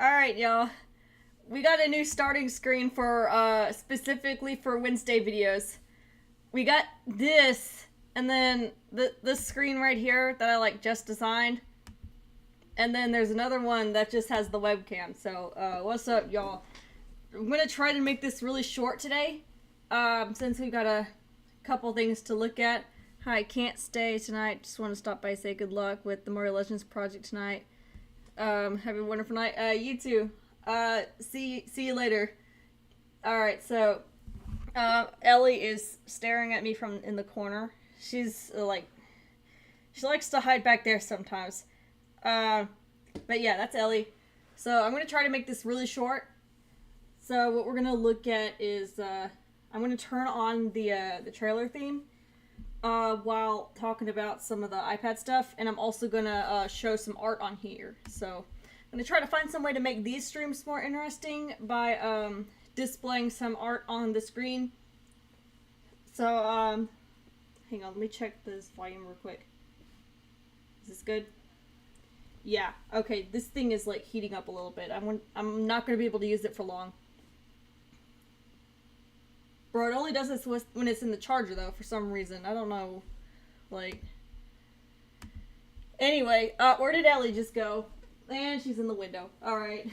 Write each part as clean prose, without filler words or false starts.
Alright, y'all. We got a new starting screen for, specifically for Wednesday videos. We got this, and then this screen right here that I, like, just designed. And then there's another one that just has the webcam. So, what's up, y'all? I'm gonna try to make this really short today, since we got a couple things to look at. Hi, can't stay tonight. Just want to stop by and say good luck with the Mario Legends project tonight. Have a wonderful night. You too. See you later. Alright, so, Ellie is staring at me from in the corner. She's, she likes to hide back there sometimes. But yeah, that's Ellie. So, I'm gonna try to make this really short. So, what we're gonna look at is, I'm gonna turn on the trailer theme, while talking about some of the iPad stuff, and I'm also gonna, show some art on here. So, I'm gonna try to find some way to make these streams more interesting by, displaying some art on the screen. So, hang on, let me check this volume real quick. Is this good? Yeah, okay, this thing is, like, heating up a little bit. I'm not gonna be able to use it for long. Bro, it only does this when it's in the charger, though, for some reason. I don't know. Like... Anyway, where did Ellie just go? And she's in the window. Alright.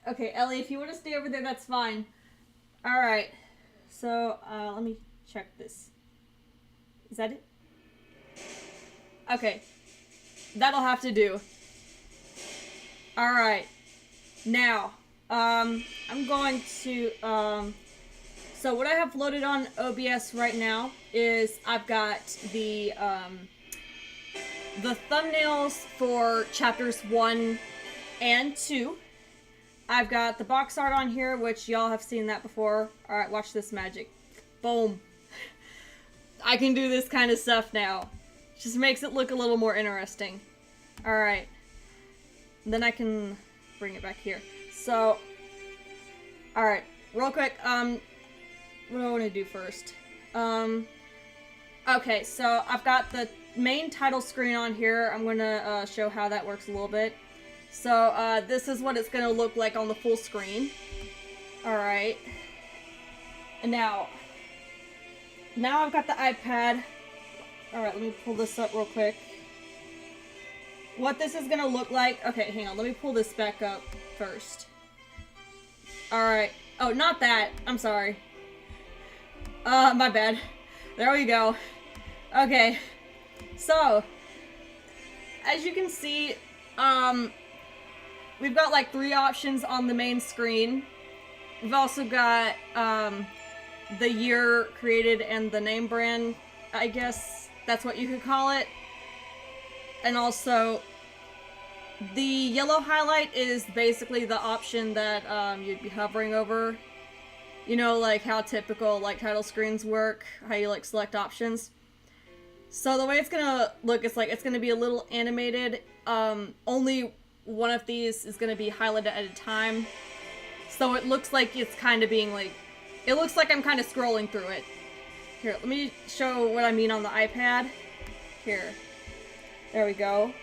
Okay, Ellie, if you want to stay over there, that's fine. Alright. So, let me check this. Is that it? Okay. That'll have to do. Alright. Now, I'm going to, so what I have loaded on OBS right now is I've got the thumbnails for chapters 1 and 2. I've got the box art on here, which y'all have seen that before. Alright, watch this magic. Boom. I can do this kind of stuff now. Just makes it look a little more interesting. Alright. Then I can bring it back here. So, alright, real quick, what do I want to do first? Okay, so I've got the main title screen on here. I'm gonna, show how that works a little bit. So, this is what it's gonna look like on the full screen. Alright. And now I've got the iPad. Alright, let me pull this up real quick. What this is gonna look like... Okay, hang on, let me pull this back up first. Alright. Oh, not that. I'm sorry. My bad. There we go. Okay. So, as you can see, we've got like 3 options on the main screen. We've also got, the year created and the name brand, I guess that's what you could call it. And also, the yellow highlight is basically the option that, you'd be hovering over. You know, like how typical, like, title screens work, how you, like, select options. So the way it's gonna look is, like, it's gonna be a little animated. Only one of these is gonna be highlighted at a time. So it looks like it's kind of being, like, it looks like I'm kind of scrolling through it. Here, let me show what I mean on the iPad. Here. There we go.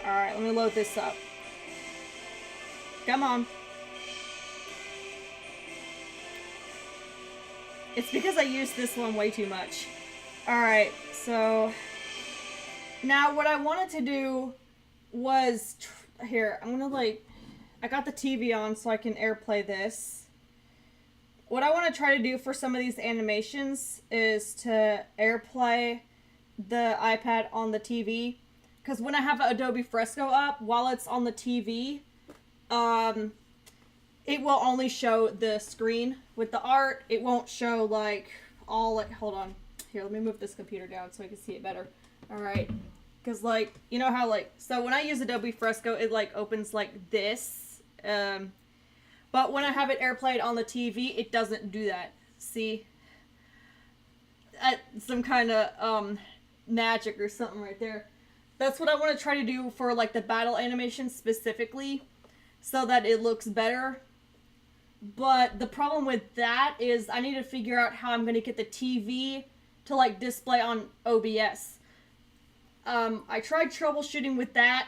Alright, let me load this up. Come on. It's because I use this one way too much. Alright, so... Now, what I wanted to do was... Here, I'm gonna, like... I got the TV on so I can AirPlay this. What I want to try to do for some of these animations is to AirPlay the iPad on the TV. Because when I have Adobe Fresco up, while it's on the TV, it will only show the screen with the art. It won't show, like, all, like, hold on. Here, let me move this computer down so I can see it better. Alright. Because, like, you know how, like, so when I use Adobe Fresco, it, like, opens like this. But when I have it AirPlayed on the TV, it doesn't do that. See? Some kind of, magic or something right there. That's what I want to try to do for, like, the battle animation specifically, so that it looks better. But the problem with that is I need to figure out how I'm going to get the TV to, like, display on OBS. I tried troubleshooting with that.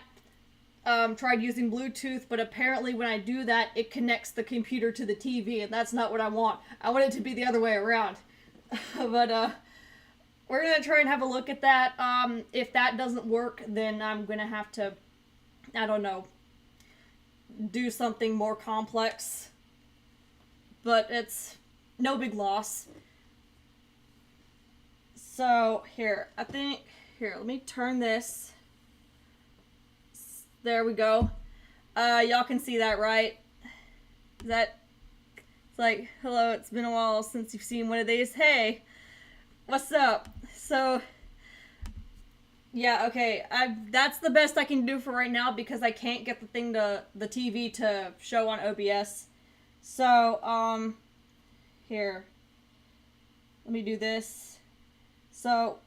tried using Bluetooth, but apparently when I do that, it connects the computer to the TV, and that's not what I want. I want it to be the other way around. But we're gonna try and have a look at that. If that doesn't work, then I'm gonna have to, I don't know, do something more complex. But it's no big loss. So here, let me turn this. There we go. Y'all can see that, right? It's like, hello, it's been a while since you've seen one of these. Hey, what's up? So, yeah, okay. That's the best I can do for right now because I can't get the TV to show on OBS. So, here. Let me do this. So,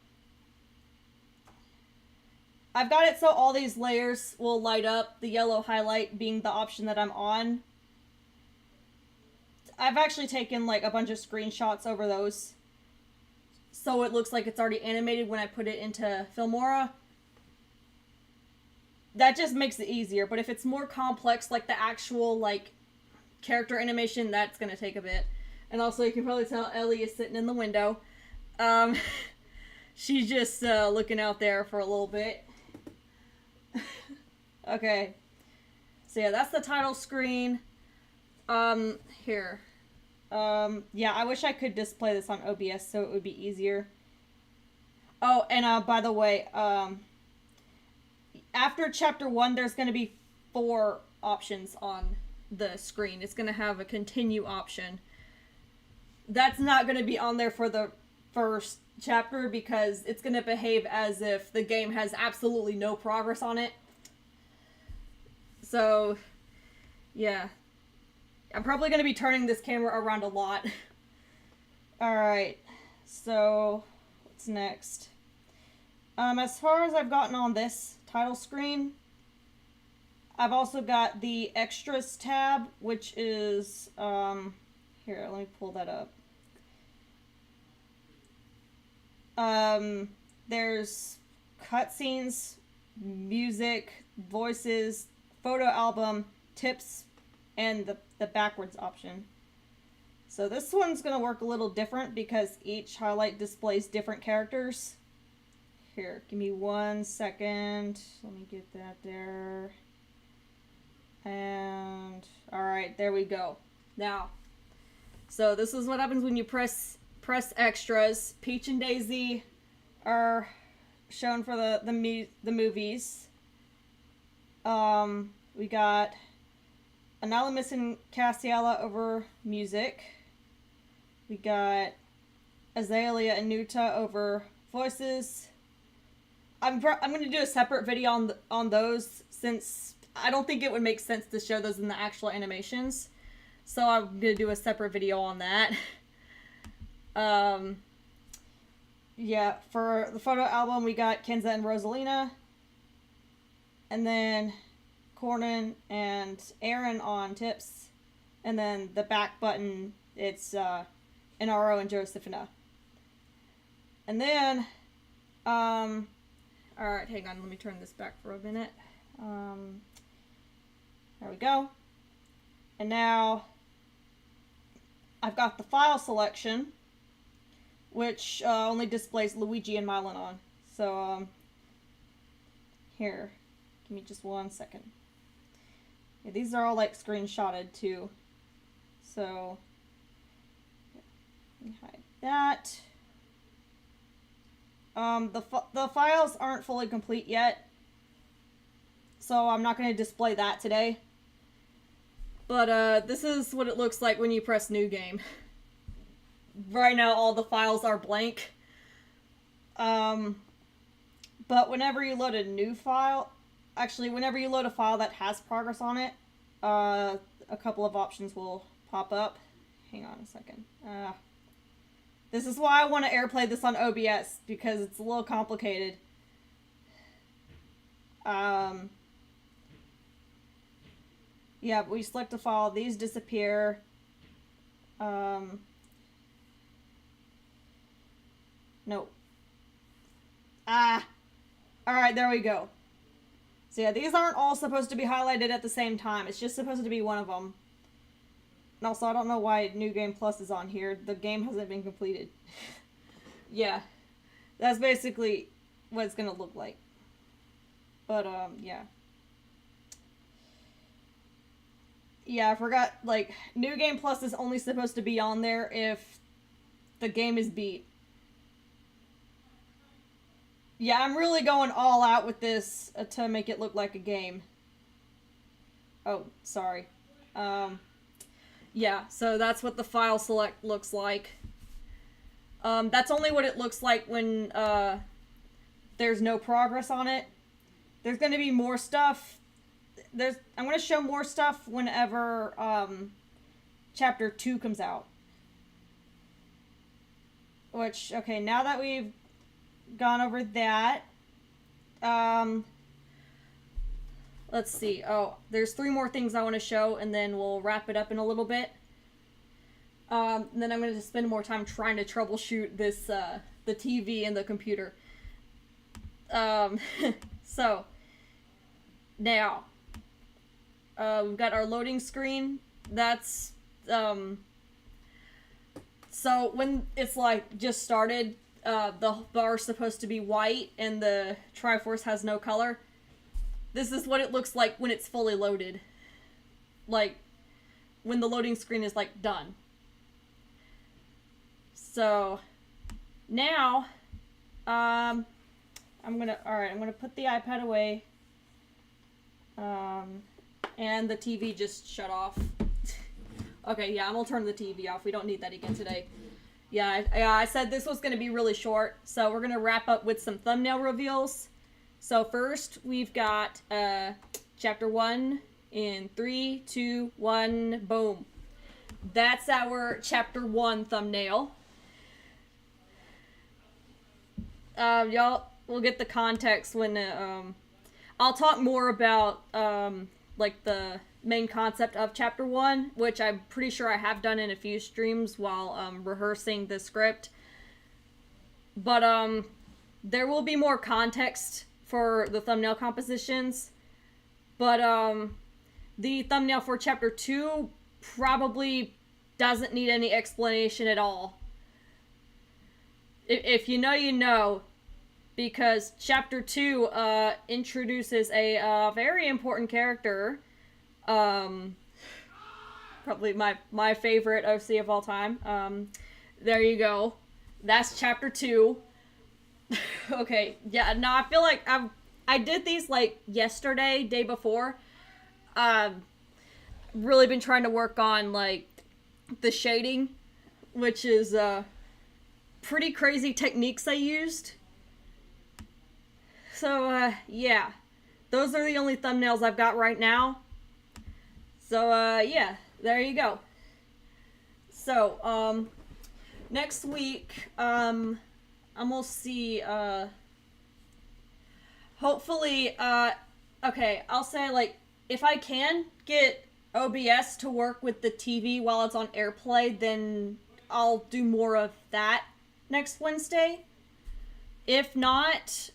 I've got it so all these layers will light up, the yellow highlight being the option that I'm on. I've actually taken like a bunch of screenshots over those, so it looks like it's already animated when I put it into Filmora. That just makes it easier, but if it's more complex, like the actual like character animation, that's gonna take a bit. And also you can probably tell Ellie is sitting in the window. She's just looking out there for a little bit. Okay. So yeah, that's the title screen. Here. Yeah, I wish I could display this on OBS so it would be easier. Oh, and by the way, after chapter 1, there's going to be 4 options on the screen. It's going to have a continue option. That's not going to be on there for the first chapter because it's going to behave as if the game has absolutely no progress on it. So, yeah. I'm probably going to be turning this camera around a lot. Alright. So, what's next? As far as I've gotten on this title screen, I've also got the extras tab, which is, here, let me pull that up. There's cutscenes, music, voices, photo album, tips, and the backwards option. So this one's going to work a little different because each highlight displays different characters. Here, give me 1 second. Let me get that there. And, alright, there we go. Now, so this is what happens when you press extras. Peach and Daisy are shown for the movies. We got Anonymous and Cassiela over music. We got Azalea and Nuta over voices. I'm going to do a separate video on those since I don't think it would make sense to show those in the actual animations. So I'm going to do a separate video on that. Yeah, for the photo album, we got Kenza and Rosalina. And then Cornyn and Aaron on tips. And then the back button, it's Inaro and Josephina. And then, alright, hang on, let me turn this back for a minute. There we go. And now, I've got the file selection, which only displays Luigi and Mylon. So, here, give me just 1 second. Yeah, these are all like screenshotted too. So, let me hide that. The files aren't fully complete yet, so I'm not going to display that today. But this is what it looks like when you press new game. Right now all the files are blank. But whenever you load a new file, actually whenever you load a file that has progress on it, a couple of options will pop up. Hang on a second. This is why I want to airplay this on OBS, because it's a little complicated. Yeah, we select a file, these disappear. No. Alright, there we go. So yeah, these aren't all supposed to be highlighted at the same time. It's just supposed to be one of them. And also, I don't know why New Game Plus is on here. The game hasn't been completed. Yeah. That's basically what it's gonna look like. But, yeah. Yeah, I forgot, like, New Game Plus is only supposed to be on there if the game is beat. Yeah, I'm really going all out with this to make it look like a game. Oh, sorry. Yeah, so that's what the file select looks like. That's only what it looks like when, there's no progress on it. There's gonna be more stuff. I'm gonna show more stuff whenever, Chapter 2 comes out. Which, okay, now that we've gone over that, let's see. Oh, there's 3 more things I want to show, and then we'll wrap it up in a little bit. And then I'm going to spend more time trying to troubleshoot this, the TV and the computer. So, now, we've got our loading screen. That's, so when it's like just started, the bar's supposed to be white and the Triforce has no color. This is what it looks like when it's fully loaded. Like, when the loading screen is, like, done. So, now, I'm gonna put the iPad away. And the TV just shut off. Okay, yeah, I'm gonna turn the TV off. We don't need that again today. Yeah, I said this was gonna be really short, so we're gonna wrap up with some thumbnail reveals. So first, we've got Chapter 1 in 3, 2, 1, boom. That's our Chapter 1 thumbnail. Y'all will get the context when I'll talk more about like the main concept of Chapter 1, which I'm pretty sure I have done in a few streams while rehearsing the script. But there will be more context for the thumbnail compositions. But the thumbnail for Chapter 2 probably doesn't need any explanation at all. If you know, you know. Because Chapter 2 introduces a very important character. Probably my favorite OC of all time. There you go. That's Chapter 2. Okay, yeah, no, I feel like I did these, like, yesterday, day before. Really been trying to work on, like, the shading, which is, pretty crazy techniques I used. So, yeah. Those are the only thumbnails I've got right now. So, yeah. There you go. So, next week, I'm gonna see, hopefully, okay, I'll say, like, if I can get OBS to work with the TV while it's on AirPlay, then I'll do more of that next Wednesday. If not,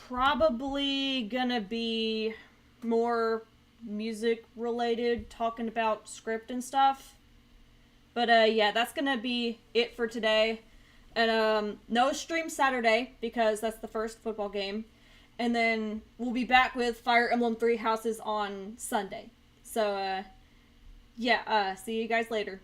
probably gonna be more music related, talking about script and stuff. But, yeah, that's gonna be it for today. And, no stream Saturday, because that's the first football game. And then we'll be back with Fire Emblem Three Houses on Sunday. So, yeah, see you guys later.